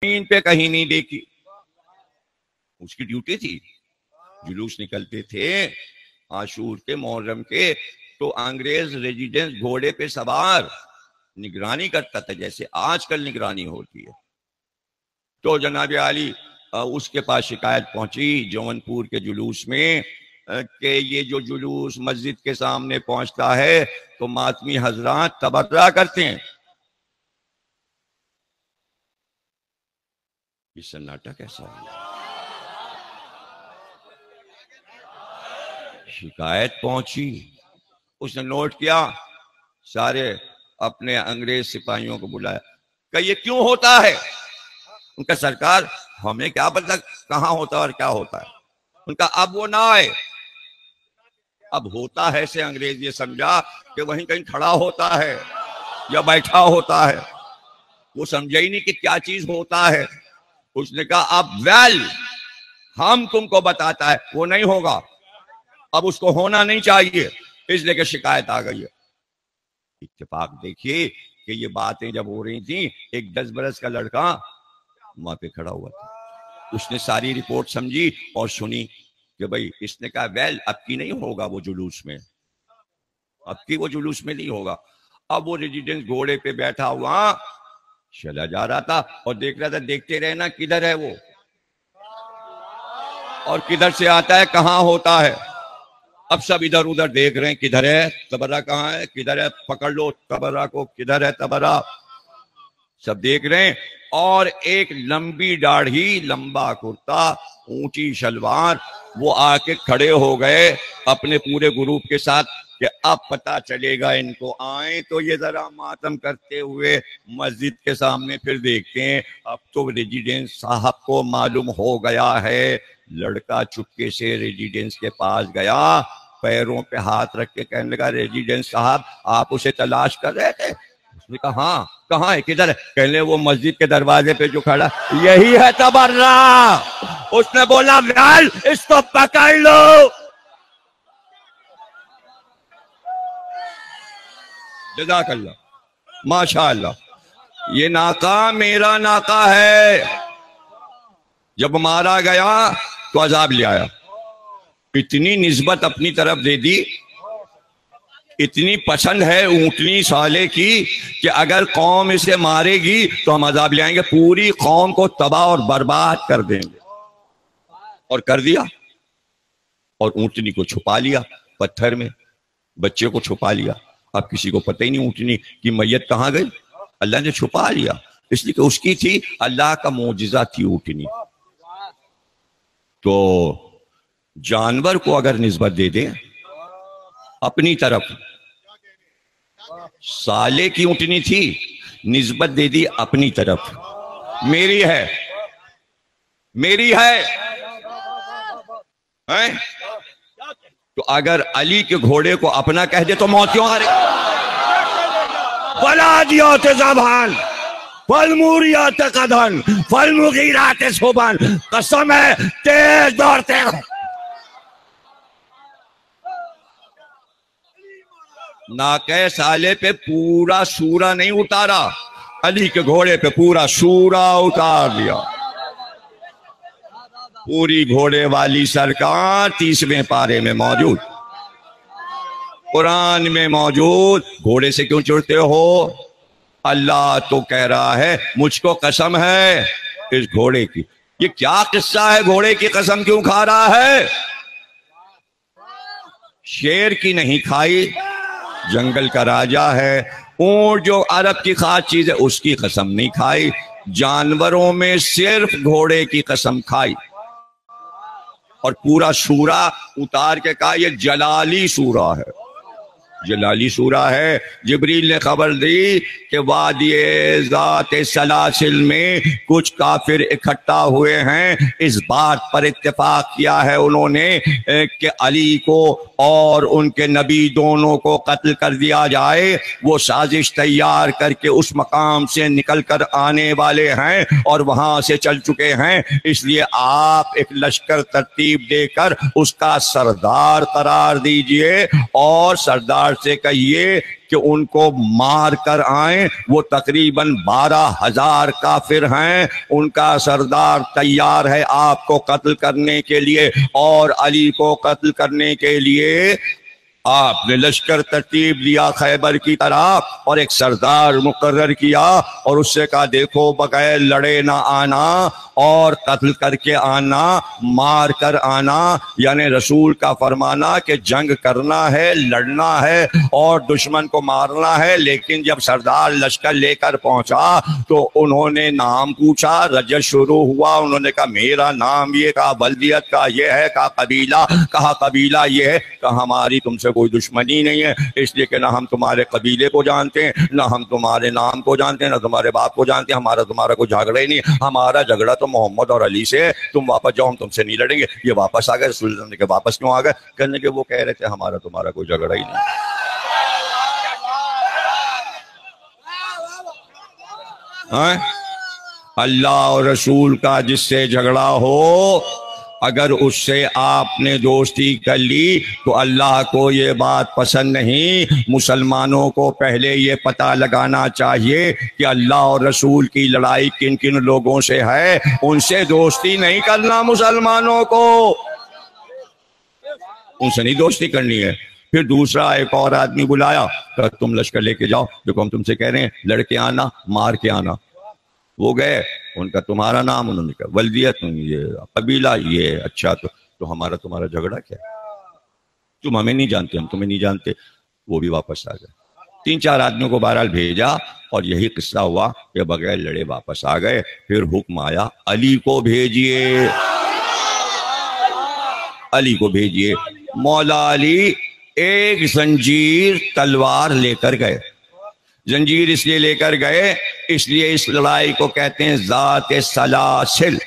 زمین پہ کہیں نہیں دیکھی. اس کی ڈیوٹی تھی. جلوس نکلتے تھے عاشور کے، محرم کے، تو انگریز ریزیڈنس گھوڑے پہ سوار نگرانی کرتا تھا جیسے آج کل نگرانی ہوتی ہے. تو جناب عالی اس کے پاس شکایت پہنچی جون پور کے جلوس میں کہ یہ جو جلوس مسجد کے سامنے پہنچتا ہے تو ماتمی حضرات تبرہ کرتے ہیں. یہ سناٹا کیسا ہوا؟ شکایت پہنچی، اس نے نوٹ کیا، سارے اپنے انگریز سپاہیوں کو بلایا کہ یہ کیوں ہوتا ہے؟ ان کا سرکار ہمیں کیا پتہ کہاں ہوتا ہے اور کیا ہوتا ہے. ان کا اب وہ نہ آئے، اب ہوتا ہے سے انگریز یہ سمجھا کہ وہیں کہیں کھڑا ہوتا ہے یا بیٹھا ہوتا ہے. وہ سمجھا ہی نہیں کہ کیا چیز ہوتا ہے. اس نے کہا اب ویل ہم تم کو بتاتا ہے، وہ نہیں ہوگا، اب اس کو ہونا نہیں چاہیے، اس لیے کہ شکایت آ گئی ہے. اتفاق دیکھیے کہ یہ باتیں جب ہو رہی تھیں، ایک 10 برس کا لڑکا وہاں پہ کھڑا ہوا تھا. اس نے ساری رپورٹ سمجھی اور سنی کہ بھئی اس نے کہا ویل اب کی نہیں ہوگا وہ جلوس میں، اب کی وہ جلوس میں نہیں ہوگا. اب وہ ریزیڈنس گھوڑے پہ بیٹھا ہوا چلا جا رہا تھا اور دیکھ رہا تھا، دیکھتے رہنا کدھر ہے وہ اور کدھر سے آتا ہے، کہاں ہوتا ہے. اب سب ادھر ادھر دیکھ رہے ہیں کدھر ہے تبرہ، کہاں ہے، کدھر ہے، پکڑ لو تبرہ کو، کدھر ہے تبرہ. سب دیکھ رہے ہیں. اور ایک لمبی داڑھی، لمبا کرتا، اونچی شلوار، وہ آ کے کھڑے ہو گئے اپنے پورے گروپ کے ساتھ کہ اب پتہ چلے گا ان کو. آئیں تو یہ ذرا ماتم کرتے ہوئے مسجد کے سامنے، پھر دیکھتے ہیں اب تو ریزیڈنس صاحب کو معلوم ہو گیا ہے. لڑکا چپکے سے ریزیڈنس کے پاس گیا، پیروں پہ ہاتھ رکھ کے کہنے لگا ریزیڈنس صاحب آپ اسے تلاش کر رہے تھے؟ اس نے کہا ہاں. کہاں ہے، کدھر ہے؟ کہنے وہ مسجد کے دروازے پہ جو کھڑا، یہی ہے تبرہ. اس نے بولا ویل اس کو پکڑ لو. جزاک اللہ، ماشاء اللہ. یہ ناکہ میرا ناکہ ہے. جب مارا گیا تو عذاب لے آیا. اتنی نسبت اپنی طرف دے دی، اتنی پسند ہے اونٹنی سالے کی کہ اگر قوم اسے مارے گی تو ہم عذاب لے آئیں گے، پوری قوم کو تباہ اور برباد کر دیں گے. اور کر دیا. اور اونٹنی کو چھپا لیا پتھر میں، بچے کو چھپا لیا. اب کسی کو پتہ ہی نہیں اونٹنی کی میت کہاں گئی. اللہ نے چھپا لیا اس لیے کہ اس کی تھی، اللہ کا معجزہ تھی اونٹنی. تو جانور کو اگر نسبت دے دیں اپنی طرف، سالے کی اونٹنی تھی، نسبت دے دی اپنی طرف، میری ہے، میری ہے. تو اگر علی کے گھوڑے کو اپنا کہہ دے تو موت کیوں آ رہے؟ بلادیات زبان فالموریات قدن فالمغیرات صبحن، قسم ہے تیز دوڑتے ہیں. ناکہ سالے پہ پورا سورہ نہیں اتارا، علی کے گھوڑے پہ پورا سورہ اتار دیا. پوری گھوڑے والی سرکار 30ویں پارے میں موجود، قرآن میں موجود. گھوڑے سے کیوں چڑھتے ہو؟ اللہ تو کہہ رہا ہے مجھ کو قسم ہے اس گھوڑے کی. یہ کیا قصہ ہے، گھوڑے کی قسم کیوں کھا رہا ہے؟ شیر کی نہیں کھائی، جنگل کا راجا ہے. اونٹ جو عرب کی خاص چیز ہے اس کی قسم نہیں کھائی. جانوروں میں صرف گھوڑے کی قسم کھائی. اور پورا سورہ اتار کے کہا یہ جلالی سورہ ہے، جلالی سورہ ہے. جبریل نے خبر دی کہ وادی ذات سلاسل میں کچھ کافر اکٹھا ہوئے ہیں. اس بات پر اتفاق کیا ہے انہوں نے کہ علی کو اور ان کے نبی دونوں کو قتل کر دیا جائے. وہ سازش تیار کر کے اس مقام سے نکل کر آنے والے ہیں اور وہاں سے چل چکے ہیں. اس لیے آپ ایک لشکر ترتیب دے کر اس کا سردار قرار دیجئے، اور سردار سردار سے کہیے کہ ان کو مار کر آئیں، وہ تقریباً 12,000 کافر ہیں، ان کا سردار تیار ہے آپ کو قتل کرنے کے لیے اور علی کو قتل کرنے کے لیے۔ آپ نے لشکر ترتیب دیا خیبر کی طرف اور ایک سردار مقرر کیا اور اس سے کہا دیکھو بغیر لڑے نہ آنا اور قتل کر کے آنا، مار کر آنا، یعنی رسول کا فرمانا کہ جنگ کرنا ہے، لڑنا ہے اور دشمن کو مارنا ہے۔ لیکن جب سردار لشکر لے کر پہنچا تو انہوں نے نام پوچھا، رجس شروع ہوا، انہوں نے کہا میرا نام یہ، کہا بلدیت کا یہ ہے، کہا قبیلہ یہ ہے، کہا ہماری تم سے کوئی دشمنی نہیں ہے، اس لیے کہ نہ ہم تمہارے قبیلے کو جانتے ہیں، نہ ہم تمہارے نام کو جانتے ہیں، نہ تمہارے باپ کو جانتے ہیں، تمہارا کوئی جھگڑا ہی نہیں، ہمارا جھگڑا تو محمد اور علی سے، تم واپس جاؤ، ہم تم سے نہیں لڑیں گے۔ یہ واپس آ گئے، رسول اللہ نے کہا واپس کیوں آ گئے؟ کہنے کہ وہ کہہ رہے تھے ہمارا تمہارا کوئی جھگڑا ہی نہیں۔ اللہ اور رسول کا جس سے جھگڑا ہو، اگر اس سے آپ نے دوستی کر لی تو اللہ کو یہ بات پسند نہیں۔ مسلمانوں کو پہلے یہ پتہ لگانا چاہیے کہ اللہ اور رسول کی لڑائی کن کن لوگوں سے ہے، ان سے دوستی نہیں کرنا، مسلمانوں کو ان سے نہیں دوستی کرنی ہے۔ پھر دوسرا ایک اور آدمی بلایا کہ تم لشکر لے کے جاؤ، دیکھو ہم تم سے کہہ رہے ہیں لڑ کے آنا، مار کے آنا۔ وہ گئے، ان کا تمہارا نام، انہوں نے کہا ولدیت یہ، قبیلہ یہ، اچھا تو ہمارا تمہارا جھگڑا کیا ہے؟ تم ہمیں نہیں جانتے، ہم تمہیں نہیں جانتے۔ وہ بھی واپس آ گئے۔ 3-4 آدمیوں کو بہرحال بھیجا اور یہی قصہ ہوا کہ بغیر لڑے واپس آ گئے۔ پھر حکم آیا علی کو بھیجئے، علی کو بھیجئے۔ مولا علی ایک زنجیر تلوار لے کر گئے۔ زنجیر اس لیے لے کر گئے، اس لیے اس لڑائی کو کہتے ہیں ذات سلاسل۔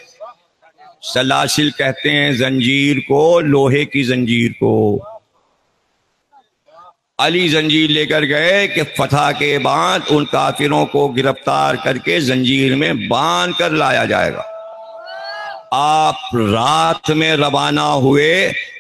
سلاسل کہتے ہیں زنجیر کو، لوہے کی زنجیر کو۔ علی زنجیر لے کر گئے کہ فتح کے بعد ان کافروں کو گرفتار کر کے زنجیر میں باندھ کر لایا جائے گا۔ آپ رات میں روانہ ہوئے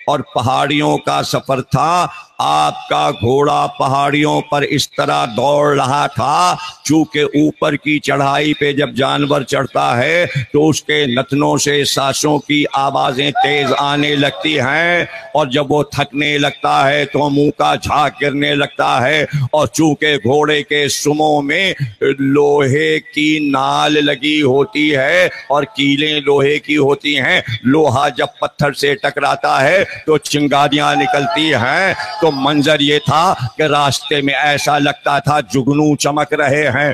اور پہاڑیوں کا سفر تھا۔ آپ کا گھوڑا پہاڑیوں پر اس طرح دوڑ رہا تھا، چونکہ اوپر کی چڑھائی پہ جب جانور چڑھتا ہے تو اس کے نتنوں سے سانسوں کی آوازیں تیز آنے لگتی ہیں، اور جب وہ تھکنے لگتا ہے تو منہ کا جھاگ گرنے لگتا ہے، اور چونکہ گھوڑے کے سموں میں لوہے کی نال لگی ہوتی ہے اور کیلیں لوہے کی ہوتی ہیں، لوہا جب پتھر سے ٹکراتا ہے تو چنگاریاں نکلتی ہیں۔ تو منظر یہ تھا کہ راستے میں ایسا لگتا تھا جگنو چمک رہے ہیں،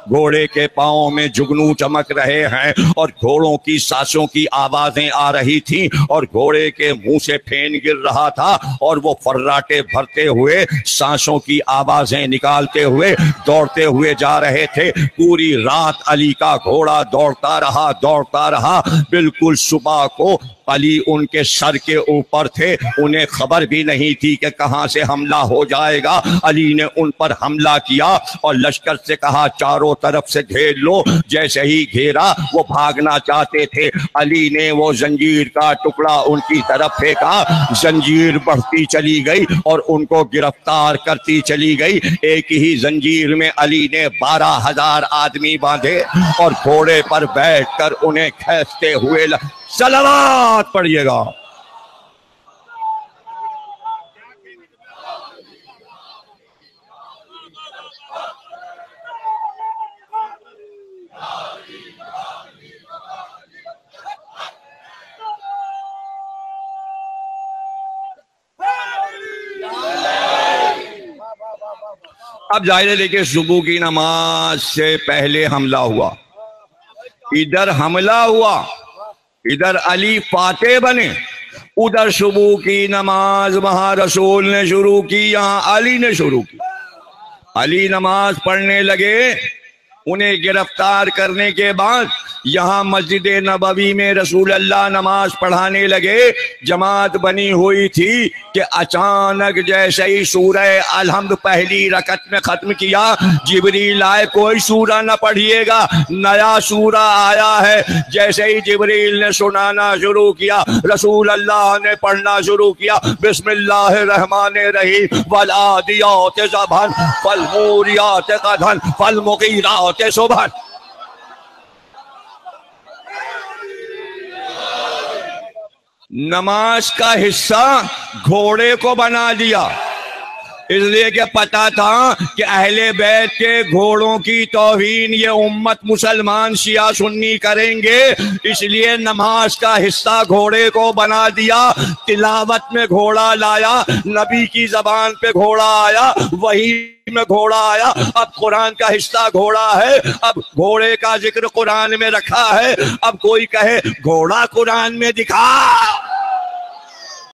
گھوڑے کے پاؤں میں جگنو چمک رہے ہیں، اور گھوڑوں کی سانسوں کی آوازیں آ رہی تھیں، اور گھوڑے کے منہ سے پھین گر رہا تھا، اور وہ فراٹے بھرتے ہوئے سانسوں کی آوازیں نکالتے ہوئے دوڑتے ہوئے جا رہے تھے۔ پوری رات علی کا گھوڑا دوڑتا رہا، بالکل صبح کو علی ان کے سر کے اوپر تھے، انہیں خبر بھی نہیں تھی کہ کہاں سے حملہ ہو جائے گا۔ علی نے ان پر حملہ کیا اور لشکر سے کہا چاروں طرف سے گھیر لو۔ جیسے ہی گھیرا وہ بھاگنا چاہتے تھے، علی نے وہ زنجیر کا ٹکڑا ان کی طرف پھینکا، زنجیر بڑھتی چلی گئی اور ان کو گرفتار کرتی چلی گئی۔ ایک ہی زنجیر میں علی نے 12,000 آدمی باندھے اور گھوڑے پر بیٹھ کر انہیں کھینچتے ہوئے صلوات پڑھیے گا۔ اب ظاہر ہے دیکھیں صبح کی نماز سے پہلے حملہ ہوا، ادھر حملہ ہوا، ادھر علی فاتح بنے، ادھر صبح کی نماز وہاں رسول نے شروع کی، یہاں علی نے شروع کی۔ علی نماز پڑھنے لگے انہیں گرفتار کرنے کے بعد یہاں مسجد نبوی میں رسول اللہ نماز پڑھانے لگے، جماعت بنی ہوئی تھی کہ اچانک جیسے ہی سورہ الحمد پہلی رکعت میں ختم کیا، جبریل آئے، کوئی سورہ نہ پڑھیے گا، نیا سورہ آیا ہے۔ جیسے ہی جبریل نے سنانا شروع کیا، رسول اللہ نے پڑھنا شروع کیا، بسم اللہ الرحمن الرحیم، والعادیات ضبحا فالموریات قدحا فالمغیرات صبحا۔ نماز کا حصہ گھوڑے کو بنا دیا، اس لیے کہ پتا تھا کہ اہل بیت کے گھوڑوں کی توہین یہ امت مسلمان شیعہ سنی کریں گے، اس لیے نماز کا حصہ گھوڑے کو بنا دیا۔ تلاوت میں گھوڑا لایا، نبی کی زبان پہ گھوڑا آیا، وحی میں گھوڑا آیا، اب قرآن کا حصہ گھوڑا ہے، اب گھوڑے کا ذکر قرآن میں رکھا ہے۔ اب کوئی کہے گھوڑا قرآن میں دکھا،